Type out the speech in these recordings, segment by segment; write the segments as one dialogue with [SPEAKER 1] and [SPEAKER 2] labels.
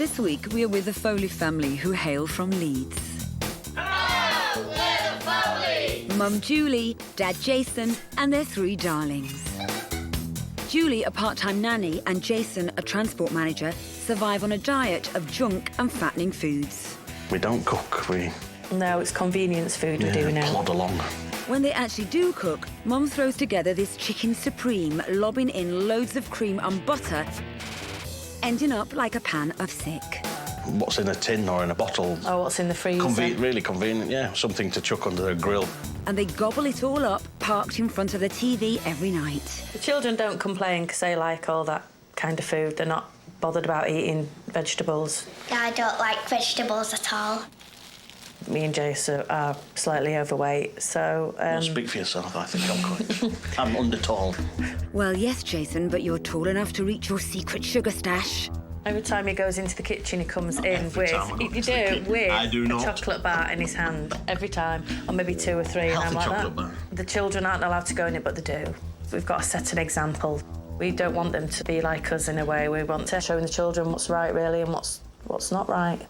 [SPEAKER 1] This week, we are with the Foley family who hail from Leeds.
[SPEAKER 2] Hello, we're the Foleys!
[SPEAKER 1] Mum Julie, Dad Jason, and their 3 darlings. Julie, a part-time nanny, and Jason, a transport manager, survive on a diet of junk and fattening foods.
[SPEAKER 3] We don't cook,
[SPEAKER 4] No, it's convenience food we do now.
[SPEAKER 3] plod along.
[SPEAKER 1] When they actually do cook, Mum throws together this chicken supreme, lobbing in loads of cream and butter, ending up like a pan of sick.
[SPEAKER 3] What's in a tin or in a bottle?
[SPEAKER 4] Oh, what's in the freezer?
[SPEAKER 3] Really convenient, yeah. Something to chuck under a grill.
[SPEAKER 1] And they gobble it all up, parked in front of the TV every night.
[SPEAKER 4] The children don't complain because they like all that kind of food. They're not bothered about eating vegetables.
[SPEAKER 2] I don't like vegetables at all.
[SPEAKER 4] Me and Jason are slightly overweight, so...
[SPEAKER 3] Well, speak for yourself, I think I'm quite... I'm under tall.
[SPEAKER 1] Well, yes, Jason, but you're tall enough to reach your secret sugar stash.
[SPEAKER 4] Every time he goes into the kitchen, he comes
[SPEAKER 3] Not
[SPEAKER 4] in
[SPEAKER 3] every
[SPEAKER 4] with...
[SPEAKER 3] time I go
[SPEAKER 4] You
[SPEAKER 3] into the
[SPEAKER 4] do,
[SPEAKER 3] kitchen.
[SPEAKER 4] with
[SPEAKER 3] I do not.
[SPEAKER 4] a chocolate bar in his hand, every time. Or maybe 2 or 3, and I'm
[SPEAKER 3] Healthy
[SPEAKER 4] like
[SPEAKER 3] chocolate
[SPEAKER 4] that.
[SPEAKER 3] bar.
[SPEAKER 4] The children aren't allowed to go in it, but they do. We've got to set an example. We don't want them to be like us in a way. We want to show the children what's right, really, and what's not right.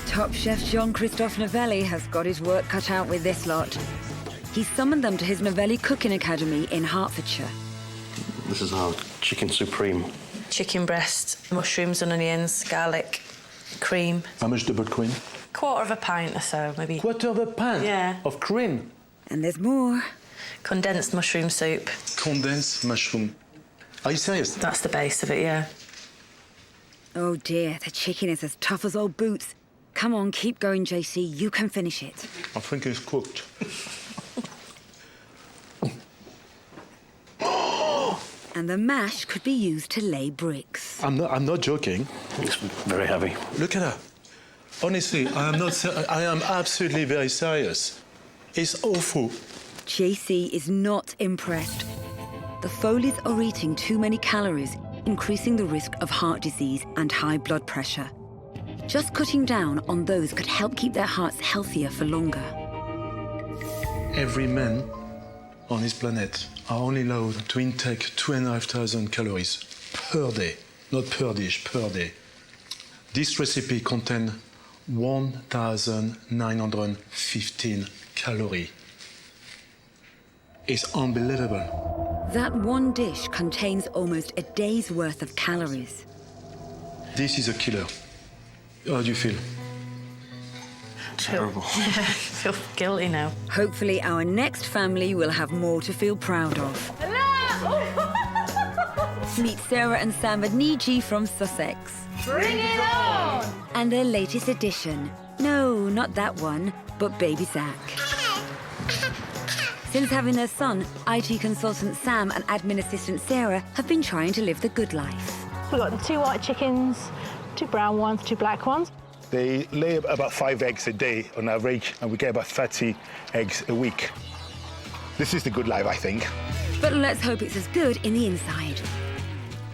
[SPEAKER 1] Top chef Jean Christophe Novelli has got his work cut out with this lot. He summoned them to his Novelli Cooking Academy in Hertfordshire.
[SPEAKER 3] This is our chicken supreme.
[SPEAKER 4] Chicken breast, mushrooms and onions, garlic, cream.
[SPEAKER 5] How much double cream?
[SPEAKER 4] 1/4 pint or so, maybe.
[SPEAKER 5] 1/4 pint
[SPEAKER 4] Yeah.
[SPEAKER 5] of cream.
[SPEAKER 1] And there's more.
[SPEAKER 4] Condensed mushroom soup.
[SPEAKER 5] Condensed mushroom. Are you serious?
[SPEAKER 4] That's the base of it, yeah.
[SPEAKER 1] Oh dear, the chicken is as tough as old boots. Come on, keep going, JC. You can finish it.
[SPEAKER 5] I think it's cooked.
[SPEAKER 1] And the mash could be used to lay bricks.
[SPEAKER 5] I'm not joking.
[SPEAKER 3] It's very heavy.
[SPEAKER 5] Look at her. Honestly, I am absolutely very serious. It's awful.
[SPEAKER 1] JC is not impressed. The Foleys are eating too many calories, increasing the risk of heart disease and high blood pressure. Just cutting down on those could help keep their hearts healthier for longer.
[SPEAKER 5] Every man on this planet are only allowed to intake 2,500 calories per day, not per dish, per day. This recipe contains 1,915 calories. It's unbelievable.
[SPEAKER 1] That one dish contains almost a day's worth of calories.
[SPEAKER 5] This is a killer. How do you feel?
[SPEAKER 3] Terrible.
[SPEAKER 4] I feel guilty now.
[SPEAKER 1] Hopefully our next family will have more to feel proud of. Meet Sarah and Sam Vinici from Sussex.
[SPEAKER 2] Bring it on!
[SPEAKER 1] And their latest addition. No, not that one, but baby Zach. Since having their son, IT consultant Sam and admin assistant Sarah have been trying to live the good life.
[SPEAKER 6] We've got 2 white chickens, 2 brown ones, 2 black ones.
[SPEAKER 7] They lay about 5 eggs a day on average, and we get about 30 eggs a week. This is the good life, I think.
[SPEAKER 1] But let's hope it's as good in the inside.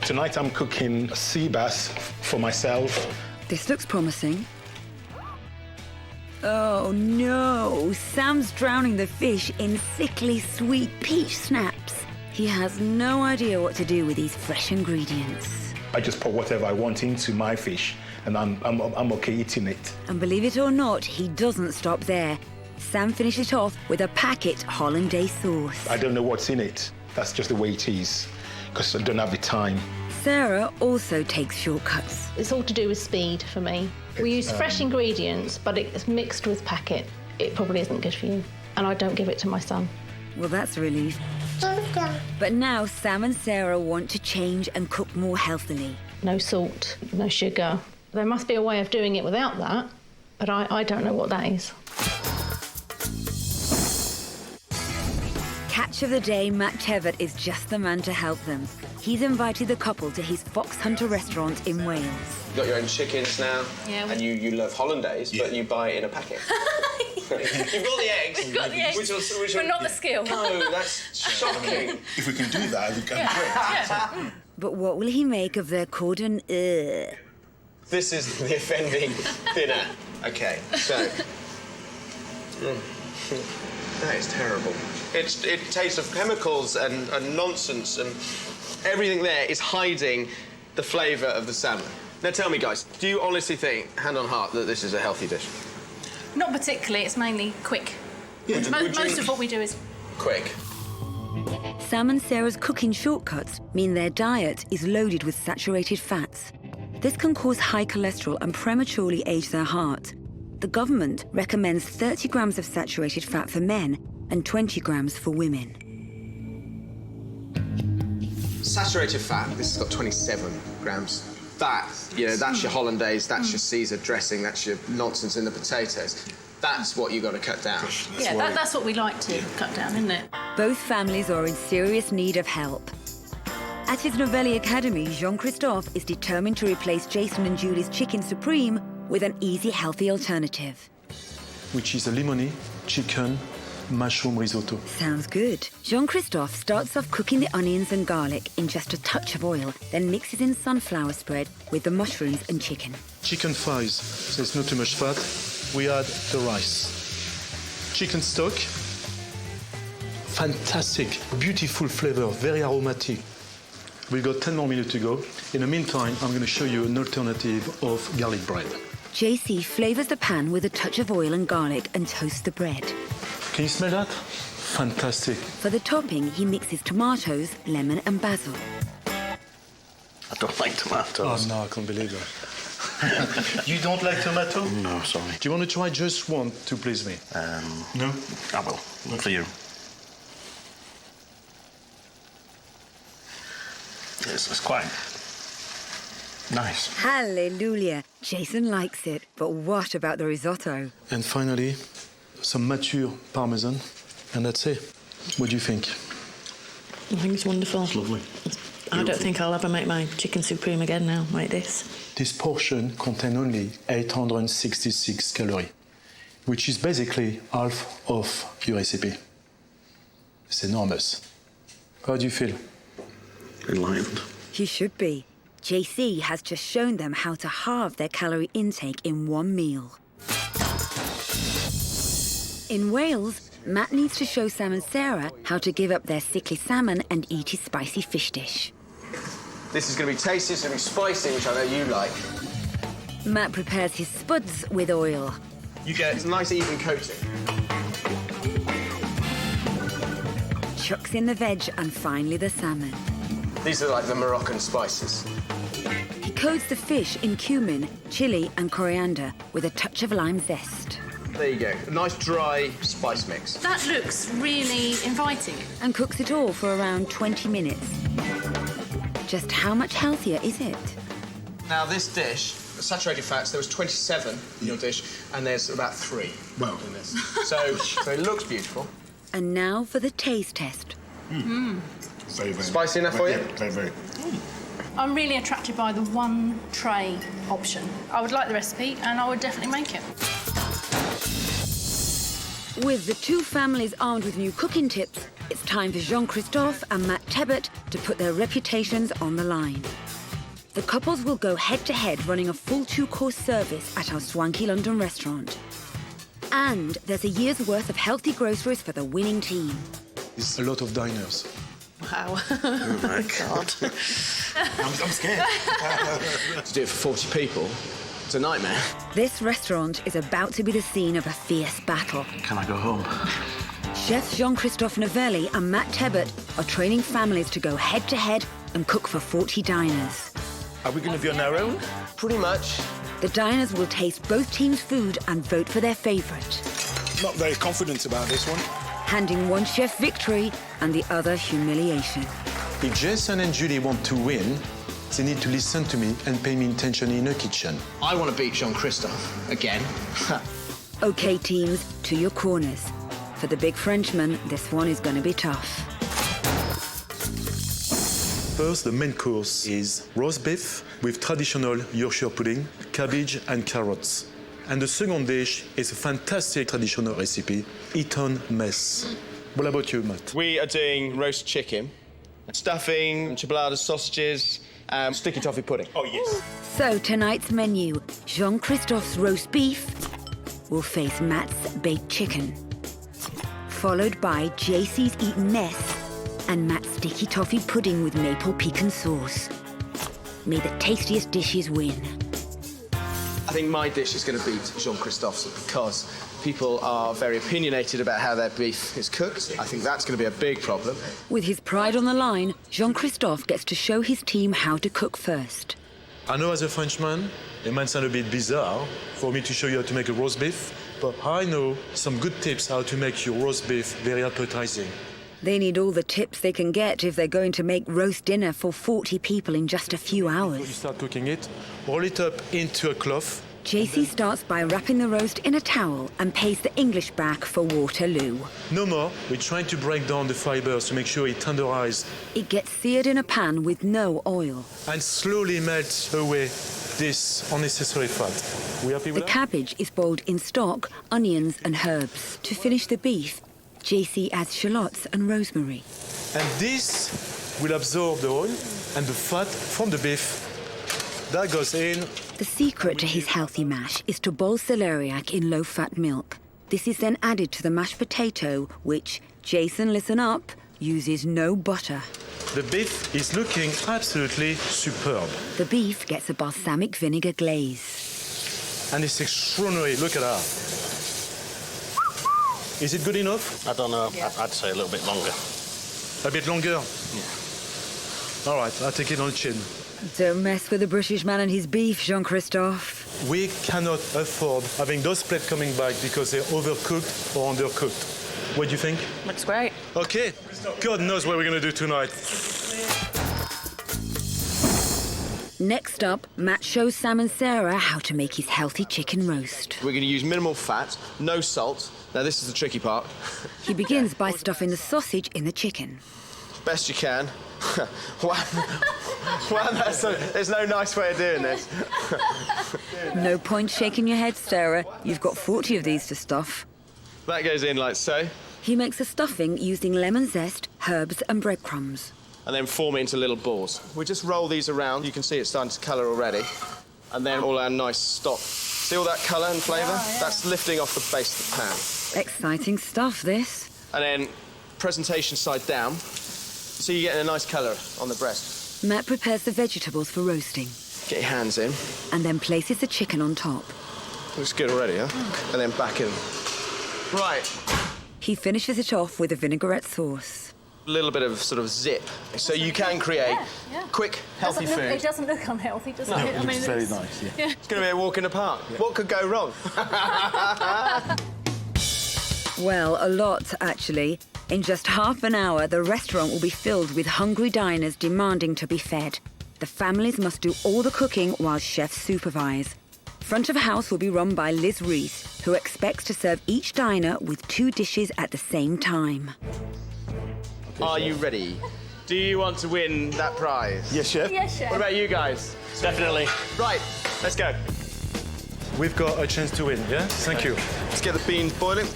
[SPEAKER 7] Tonight I'm cooking a sea bass for myself.
[SPEAKER 1] This looks promising. Oh no, Sam's drowning the fish in sickly sweet peach snaps. He has no idea what to do with these fresh ingredients.
[SPEAKER 7] I just put whatever I want into my fish, and I'm okay eating it.
[SPEAKER 1] And believe it or not, he doesn't stop there. Sam finishes it off with a packet hollandaise sauce.
[SPEAKER 7] I don't know what's in it. That's just the way it is, because I don't have the time.
[SPEAKER 1] Sarah also takes shortcuts.
[SPEAKER 6] It's all to do with speed for me. We use fresh ingredients, but it's mixed with packet. It probably isn't good for you. And I don't give it to my son.
[SPEAKER 1] Well, that's a relief. But now Sam and Sarah want to change and cook more healthily.
[SPEAKER 6] No salt, no sugar. There must be a way of doing it without that, but I don't know what that is.
[SPEAKER 1] Catch of the day, Matt Tebbutt is just the man to help them. He's invited the couple to his Fox Hunter restaurant in Wales.
[SPEAKER 8] You've got your own chickens now, and you love hollandaise, but you buy it in a packet. You've got the eggs.
[SPEAKER 9] We've got the eggs, but not the skill.
[SPEAKER 8] No, that's shocking.
[SPEAKER 7] If we can do that, we can do it.
[SPEAKER 1] But what will he make of their cordon?
[SPEAKER 8] This is the offending dinner. Okay, so... That is terrible. It tastes of chemicals and nonsense and Everything there is hiding the flavour of the salmon. Now tell me, guys, do you honestly think, hand on heart, that this is a healthy dish?
[SPEAKER 9] Not particularly, it's mainly quick.
[SPEAKER 8] Yeah.
[SPEAKER 9] Most of what we do is
[SPEAKER 8] quick.
[SPEAKER 1] Sam and Sarah's cooking shortcuts mean their diet is loaded with saturated fats. This can cause high cholesterol and prematurely age their heart. The government recommends 30 grams of saturated fat for men and 20 grams for women.
[SPEAKER 8] Saturated fat, this has got 27 grams. That's your hollandaise, that's your Caesar dressing, that's your nonsense in the potatoes. That's what you've got to cut down.
[SPEAKER 9] that's what we like to cut down, isn't it?
[SPEAKER 1] Both families are in serious need of help. At his Novelli Academy, Jean Christophe is determined to replace Jason and Julie's Chicken Supreme with an easy, healthy alternative.
[SPEAKER 5] Which is a limoni, chicken, mushroom risotto.
[SPEAKER 1] Sounds good. Jean Christophe starts off cooking the onions and garlic in just a touch of oil, then mixes in sunflower spread with the mushrooms and chicken.
[SPEAKER 5] Chicken thighs, so it's not too much fat. We add the rice. Chicken stock, fantastic, beautiful flavor, very aromatic. We've got 10 more minutes to go. In the meantime, I'm going to show you an alternative of garlic bread.
[SPEAKER 1] JC flavors the pan with a touch of oil and garlic and toasts the bread.
[SPEAKER 5] Can you smell that? Fantastic.
[SPEAKER 1] For the topping, he mixes tomatoes, lemon and basil.
[SPEAKER 3] I don't like tomatoes.
[SPEAKER 5] Oh, no, I can't believe that.
[SPEAKER 3] You don't like tomato? No, sorry.
[SPEAKER 5] Do you want to try just one to please me?
[SPEAKER 3] No. I will. For you. It's quite nice.
[SPEAKER 1] Hallelujah. Jason likes it, but what about the risotto?
[SPEAKER 5] And finally, some mature parmesan, and that's it. What do you think?
[SPEAKER 4] I think it's wonderful.
[SPEAKER 3] It's lovely.
[SPEAKER 4] I don't think I'll ever make my chicken supreme again now, like this.
[SPEAKER 5] This portion contains only 866 calories, which is basically half of your recipe. It's enormous. How do you feel?
[SPEAKER 3] Enlightened.
[SPEAKER 1] You should be. JC has just shown them how to halve their calorie intake in one meal. In Wales, Matt needs to show Sam and Sarah how to give up their sickly salmon and eat his spicy fish dish.
[SPEAKER 8] This is going to be tasty, it's going to be spicy, which I know you like.
[SPEAKER 1] Matt prepares his spuds with oil.
[SPEAKER 8] You get a nice even coating.
[SPEAKER 1] Chucks in the veg and finally the salmon.
[SPEAKER 8] These are like the Moroccan spices.
[SPEAKER 1] He coats the fish in cumin, chili and coriander with a touch of lime zest.
[SPEAKER 8] There you go, a nice dry spice mix.
[SPEAKER 9] That looks really inviting.
[SPEAKER 1] And cooks it all for around 20 minutes. Just how much healthier is it?
[SPEAKER 8] Now this dish, the saturated fats, there was 27 in your dish, and there's about 3 in this. So it looks beautiful.
[SPEAKER 1] And now for the taste test.
[SPEAKER 7] Very, very.
[SPEAKER 8] Spicy enough for you?
[SPEAKER 7] Yeah, very, very.
[SPEAKER 9] I'm really attracted by the one tray option. I would like the recipe, and I would definitely make it.
[SPEAKER 1] With the two families armed with new cooking tips, it's time for Jean Christophe and Matt Tebbutt to put their reputations on the line. The couples will go head-to-head running a full 2-course service at our swanky London restaurant. And there's a year's worth of healthy groceries for the winning team.
[SPEAKER 5] It's a lot of diners.
[SPEAKER 4] Wow.
[SPEAKER 3] Oh, my God.
[SPEAKER 7] I'm scared.
[SPEAKER 8] To do it for 40 people, it's a nightmare.
[SPEAKER 1] This restaurant is about to be the scene of a fierce battle.
[SPEAKER 3] Can I go home?
[SPEAKER 1] Chefs Jean Christophe Novelli and Matt Tebbutt are training families to go head-to-head and cook for 40 diners.
[SPEAKER 7] Are we going to be on our own?
[SPEAKER 8] Pretty much.
[SPEAKER 1] The diners will taste both teams' food and vote for their favourite,
[SPEAKER 7] Not very confident about this one.
[SPEAKER 1] handing one chef victory and the other humiliation.
[SPEAKER 5] If Jason and Julie want to win, they need to listen to me and pay me attention in the kitchen.
[SPEAKER 8] I want to beat Jean Christophe again.
[SPEAKER 1] OK, teams, to your corners. For the big Frenchman, this one is going to be tough.
[SPEAKER 5] First, the main course is roast beef with traditional Yorkshire pudding, cabbage and carrots. And the second dish is a fantastic traditional recipe, Eton mess. What about you, Matt?
[SPEAKER 8] We are doing roast chicken, stuffing, chipolata sausages, sticky toffee pudding.
[SPEAKER 7] Oh, yes.
[SPEAKER 1] So tonight's menu, Jean Christophe's roast beef will face Matt's baked chicken, followed by JC's Eton mess and Matt's sticky toffee pudding with maple pecan sauce. May the tastiest dishes win.
[SPEAKER 8] I think my dish is going to beat Jean Christophe's because people are very opinionated about how their beef is cooked. I think that's going to be a big problem.
[SPEAKER 1] With his pride on the line, Jean Christophe gets to show his team how to cook first.
[SPEAKER 5] I know as a Frenchman, it might sound a bit bizarre for me to show you how to make a roast beef, but I know some good tips how to make your roast beef very appetizing.
[SPEAKER 1] They need all the tips they can get if they're going to make roast dinner for 40 people in just a few
[SPEAKER 5] Before you
[SPEAKER 1] hours.
[SPEAKER 5] start cooking it, roll it up into a cloth.
[SPEAKER 1] JC starts by wrapping the roast in a towel and pays the English back for Waterloo.
[SPEAKER 5] No more, we're trying to break down the fibers to make sure it tenderizes
[SPEAKER 1] It gets seared in a pan with no oil.
[SPEAKER 5] and slowly melts away this unnecessary fat. We happy
[SPEAKER 1] The
[SPEAKER 5] with that?
[SPEAKER 1] cabbage is boiled in stock, onions and herbs. To finish the beef, JC adds shallots and rosemary.
[SPEAKER 5] And this will absorb the oil and the fat from the beef. That goes in.
[SPEAKER 1] The secret to his healthy mash is to boil celeriac in low-fat milk. This is then added to the mashed potato, which, Jason, listen up, uses no butter.
[SPEAKER 5] The beef is looking absolutely superb.
[SPEAKER 1] The beef gets a balsamic vinegar glaze.
[SPEAKER 5] And it's extraordinary. Look at that. Is it good enough?
[SPEAKER 3] I don't know. I'd say a little bit longer.
[SPEAKER 5] A bit longer?
[SPEAKER 3] Yeah.
[SPEAKER 5] All right, I'll take it on the chin.
[SPEAKER 1] Don't mess with the British man and his beef, Jean Christophe.
[SPEAKER 5] We cannot afford having those plates coming back because they're overcooked or undercooked. What do you think?
[SPEAKER 4] Looks great.
[SPEAKER 5] Okay. God knows what we're going to do tonight.
[SPEAKER 1] Next up, Matt shows Sam and Sarah how to make his healthy chicken roast.
[SPEAKER 8] We're going to use minimal fat, no salt. Now, this is the tricky part.
[SPEAKER 1] He begins by stuffing the sausage in the chicken.
[SPEAKER 8] Best you can. Wow, there's no nice way of doing this.
[SPEAKER 1] No point shaking your head, Sarah. You've got 40 of these to stuff.
[SPEAKER 8] That goes in like so,
[SPEAKER 1] He makes a stuffing using lemon zest, herbs and breadcrumbs.
[SPEAKER 8] and then form it into little balls. We just roll these around. You can see it's starting to colour already. And then all our nice stock. See all that colour and flavour? That's lifting off the base of the pan.
[SPEAKER 1] Exciting stuff, this.
[SPEAKER 8] And then presentation side down. So you get a nice colour on the breast.
[SPEAKER 1] Matt prepares the vegetables for roasting
[SPEAKER 8] Get your hands in.
[SPEAKER 1] and then places the chicken on top.
[SPEAKER 8] Looks good already, huh? And then back in. Right.
[SPEAKER 1] He finishes it off with a vinaigrette sauce.
[SPEAKER 8] A little bit of sort of zip. So you can create quick, healthy food.
[SPEAKER 9] It doesn't look unhealthy, does it?
[SPEAKER 8] No,
[SPEAKER 9] I
[SPEAKER 8] it
[SPEAKER 9] mean,
[SPEAKER 7] It's very nice, yeah.
[SPEAKER 8] It's going to be a walk in the park. What could go wrong?
[SPEAKER 1] Well, a lot, actually. In just half an hour, the restaurant will be filled with hungry diners demanding to be fed. The families must do all the cooking while chefs supervise. Front of house will be run by Liz Reese, who expects to serve each diner with 2 dishes at the same time.
[SPEAKER 8] Are you ready? Do you want to win that prize?
[SPEAKER 7] Yes, chef.
[SPEAKER 9] Yes, chef.
[SPEAKER 8] What about you guys?
[SPEAKER 3] Definitely.
[SPEAKER 8] Right, let's go.
[SPEAKER 5] We've got a chance to win, yeah? Thank you.
[SPEAKER 8] Let's get the beans boiling.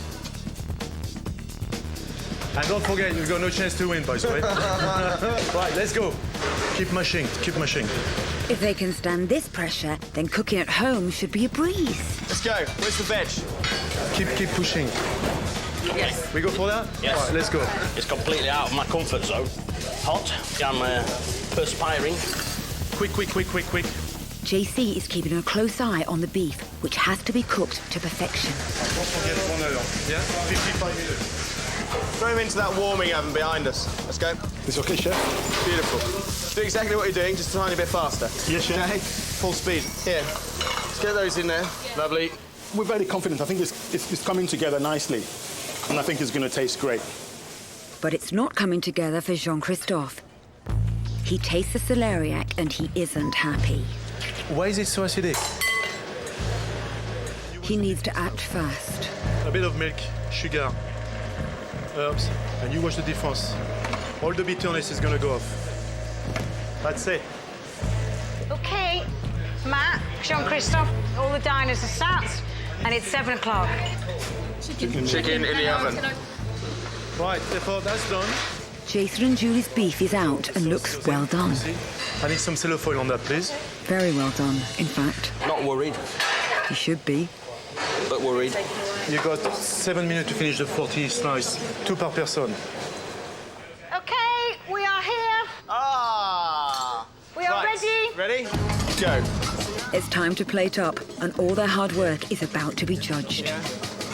[SPEAKER 5] And don't forget, you've got no chance to win, by the way. Right, let's go. Keep mashing, keep mashing.
[SPEAKER 1] If they can stand this pressure, then cooking at home should be a breeze.
[SPEAKER 8] Let's go. Where's the veg?
[SPEAKER 5] Keep pushing.
[SPEAKER 3] Yes.
[SPEAKER 5] We go for that?
[SPEAKER 3] Yes.
[SPEAKER 5] All right, let's go.
[SPEAKER 3] It's completely out of my comfort zone. Hot. I'm perspiring.
[SPEAKER 5] Quick.
[SPEAKER 1] JC is keeping a close eye on the beef, which has to be cooked to perfection.
[SPEAKER 5] Don't forget 1 hour, yeah? 55 minutes.
[SPEAKER 8] Throw him into that warming oven behind us. Let's go.
[SPEAKER 7] It's okay, chef?
[SPEAKER 8] Beautiful. Do exactly what you're doing, just a tiny bit faster.
[SPEAKER 7] Yes, chef.
[SPEAKER 8] Okay? Full speed. Here. Let's get those in there. Lovely.
[SPEAKER 7] We're very confident. I think it's coming together nicely. And I think it's going to taste great.
[SPEAKER 1] But it's not coming together for Jean Christophe. He tastes the celeriac and he isn't happy.
[SPEAKER 5] Why is it so acidic?
[SPEAKER 1] He needs to act fast.
[SPEAKER 5] A bit of milk, sugar, herbs, and you watch the difference. All the bitterness is gonna go off. That's it.
[SPEAKER 10] Okay, Matt, Jean Christophe, all the diners are sat, and it's 7 o'clock.
[SPEAKER 8] Chicken in the oven.
[SPEAKER 5] Right, therefore that's done.
[SPEAKER 1] Jason and Julie's beef is out and looks well done.
[SPEAKER 5] I need some cellophane on that, please.
[SPEAKER 1] Very well done, in fact.
[SPEAKER 3] Not worried,
[SPEAKER 1] You should be.
[SPEAKER 3] but worried.
[SPEAKER 5] You got 7 minutes to finish the 40 slice, 2 per person.
[SPEAKER 10] Okay,
[SPEAKER 8] Ready? Go.
[SPEAKER 1] It's time to plate up, and all their hard work is about to be judged.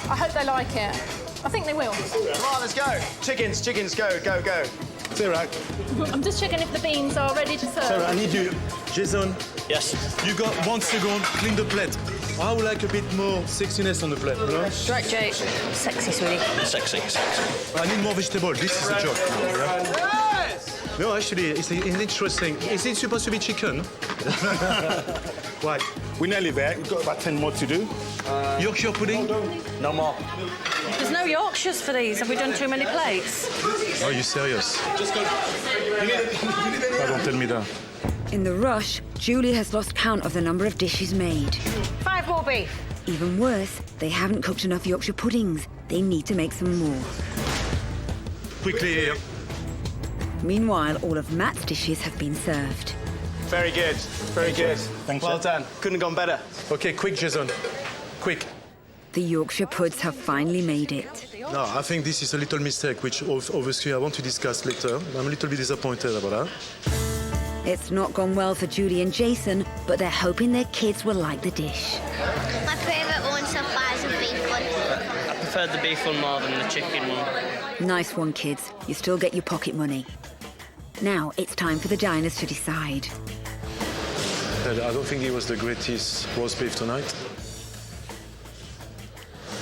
[SPEAKER 9] I hope they like it. I think they will.
[SPEAKER 8] Come on, let's go. Chickens, go, go.
[SPEAKER 7] Sarah,
[SPEAKER 9] I'm just checking if the beans are ready to serve.
[SPEAKER 5] Sarah, I need you. Jason,
[SPEAKER 3] Yes.
[SPEAKER 5] you got 1 second, clean the plate. I would like a bit more sexiness on the plate, you know?
[SPEAKER 4] Right, Jake. Sexy, sweetie.
[SPEAKER 3] Sexy.
[SPEAKER 5] I need more vegetable. This is the job. No, actually, it's interesting. Is it supposed to be chicken? Why?
[SPEAKER 7] we're nearly there. We've got about 10 more to do.
[SPEAKER 5] Yorkshire pudding?
[SPEAKER 3] No more.
[SPEAKER 4] There's no Yorkshires for these. Have we done too many plates?
[SPEAKER 5] Are you serious? Don't tell me that.
[SPEAKER 1] In the rush, Julie has lost count of the number of dishes made.
[SPEAKER 10] 5 more beef.
[SPEAKER 1] Even worse, they haven't cooked enough Yorkshire puddings. They need to make some more.
[SPEAKER 5] Quickly here.
[SPEAKER 1] Meanwhile, all of Matt's dishes have been served.
[SPEAKER 8] Very good. Very good.
[SPEAKER 7] Thanks,
[SPEAKER 8] Well
[SPEAKER 7] sir.
[SPEAKER 8] done. Couldn't have gone better.
[SPEAKER 5] Okay, quick, Jason. Quick.
[SPEAKER 1] The Yorkshire puds have finally made it.
[SPEAKER 5] No, I think this is a little mistake, which obviously I want to discuss later. I'm a little bit disappointed about that.
[SPEAKER 1] It's not gone well for Julie and Jason, but they're hoping their kids will like the dish.
[SPEAKER 2] My favourite one so far is the beef one.
[SPEAKER 3] I preferred the beef one more than the chicken one.
[SPEAKER 1] Nice one, kids. You still get your pocket money. Now it's time for the diners to decide.
[SPEAKER 5] I don't think it was the greatest roast beef tonight.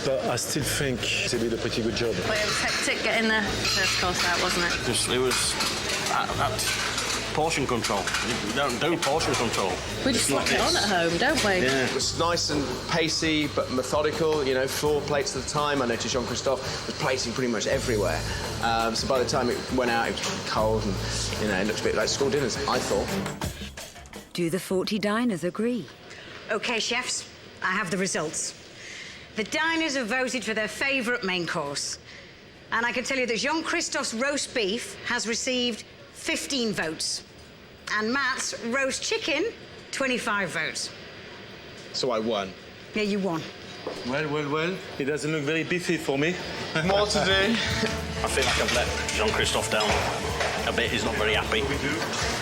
[SPEAKER 5] But I still think they did a pretty good job.
[SPEAKER 4] Well, it was hectic getting the first course out, wasn't it?
[SPEAKER 3] It was that portion control. We don't do portion control.
[SPEAKER 4] We just
[SPEAKER 3] It's not
[SPEAKER 4] slap it on
[SPEAKER 3] this.
[SPEAKER 4] at home, don't we?
[SPEAKER 3] Yeah.
[SPEAKER 8] It was nice and pacey, but methodical. 4 plates at a time. I noticed Jean Christophe was placing pretty much everywhere. So by the time it went out, it was cold, and it looked a bit like school dinners, I thought.
[SPEAKER 1] Do the 40 diners agree?
[SPEAKER 10] OK, chefs, I have the results. The diners have voted for their favourite main course. And I can tell you that Jean Christophe's roast beef has received 15 votes. And Matt's roast chicken, 25 votes.
[SPEAKER 8] So I won.
[SPEAKER 10] Yeah, you won.
[SPEAKER 5] Well. It doesn't look very beefy for me.
[SPEAKER 8] More to do.
[SPEAKER 3] I feel like I've let Jean Christophe down a bit. He's not very happy.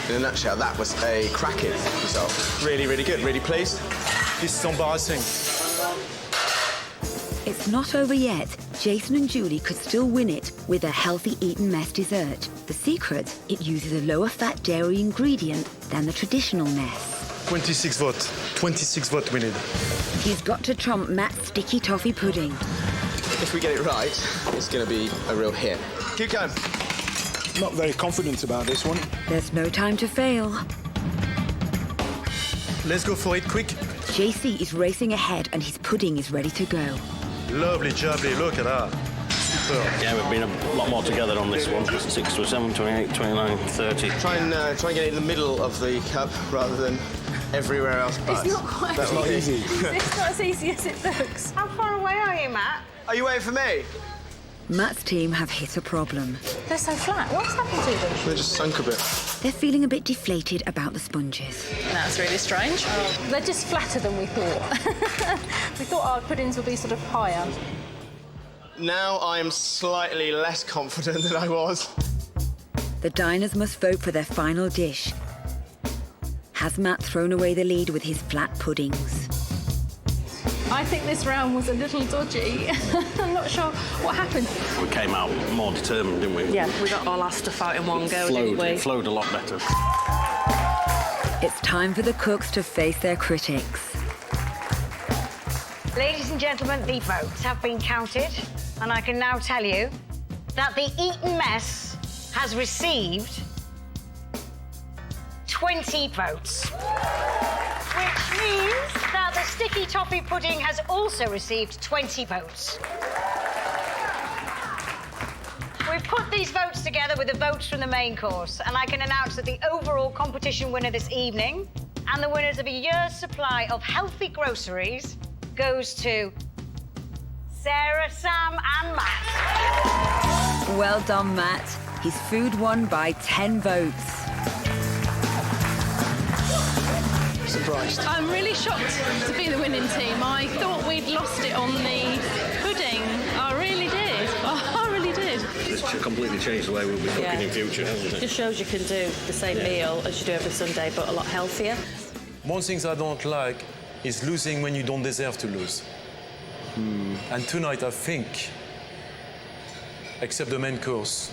[SPEAKER 8] In a nutshell, that was a cracking result. Really, really good. Really pleased.
[SPEAKER 5] This is embarrassing.
[SPEAKER 1] It's not over yet. Jason and Julie could still win it with a healthy eaten mess dessert. The secret, it uses a lower fat dairy ingredient than the traditional mess.
[SPEAKER 5] 26 votes. 26 votes we need.
[SPEAKER 1] He's got to trump Matt's sticky toffee pudding.
[SPEAKER 8] If we get it right, it's going to be a real hit. Keep going.
[SPEAKER 7] Not very confident about this one.
[SPEAKER 1] There's no time to fail.
[SPEAKER 5] Let's go for it, quick.
[SPEAKER 1] JC is racing ahead and his pudding is ready to go.
[SPEAKER 5] Lovely, jubbly, look at that. Super.
[SPEAKER 3] Yeah, we've been a lot more together on this one. 6 to 7, 28, 29, 30.
[SPEAKER 8] Try and get it in the middle of the cup rather than everywhere else but.
[SPEAKER 9] It's not quite
[SPEAKER 7] That's not easy.
[SPEAKER 9] It's not as easy as it looks.
[SPEAKER 10] How far away are you, Matt?
[SPEAKER 8] Are you waiting for me?
[SPEAKER 1] Matt's team have hit a problem.
[SPEAKER 9] They're so flat. What's happened to them?
[SPEAKER 8] They just sunk a bit.
[SPEAKER 1] They're feeling a bit deflated about the sponges.
[SPEAKER 4] That's really strange.
[SPEAKER 9] They're just flatter than we thought. We thought our puddings would be sort of higher.
[SPEAKER 8] Now I am slightly less confident than I was.
[SPEAKER 1] The diners must vote for their final dish. Has Matt thrown away the lead with his flat puddings?
[SPEAKER 9] I think this round was a little dodgy. I'm not sure what happened.
[SPEAKER 3] We came out more determined, didn't we?
[SPEAKER 4] Yeah, we got all our stuff out in one go, didn't we?
[SPEAKER 3] It flowed a lot better.
[SPEAKER 1] It's time for the cooks to face their critics.
[SPEAKER 10] Ladies and gentlemen, the votes have been counted, and I can now tell you that the eaten mess has received 20 votes. Which means that the sticky toffee pudding has also received 20 votes. We've put these votes together with the votes from the main course, and I can announce that the overall competition winner this evening and the winners of a year's supply of healthy groceries goes to Sarah, Sam and Matt.
[SPEAKER 1] Well done, Matt. His food won by 10 votes.
[SPEAKER 8] Surprised.
[SPEAKER 9] I'm really shocked to be the winning team. I thought we'd lost it on the pudding. I really did. I really did.
[SPEAKER 3] just completely changed the way we'll be cooking in future, hasn't it?
[SPEAKER 4] Just shows you can do the same meal as you do every Sunday, but a lot healthier.
[SPEAKER 5] One thing I don't like is losing when you don't deserve to lose. And tonight, I think, except the main course.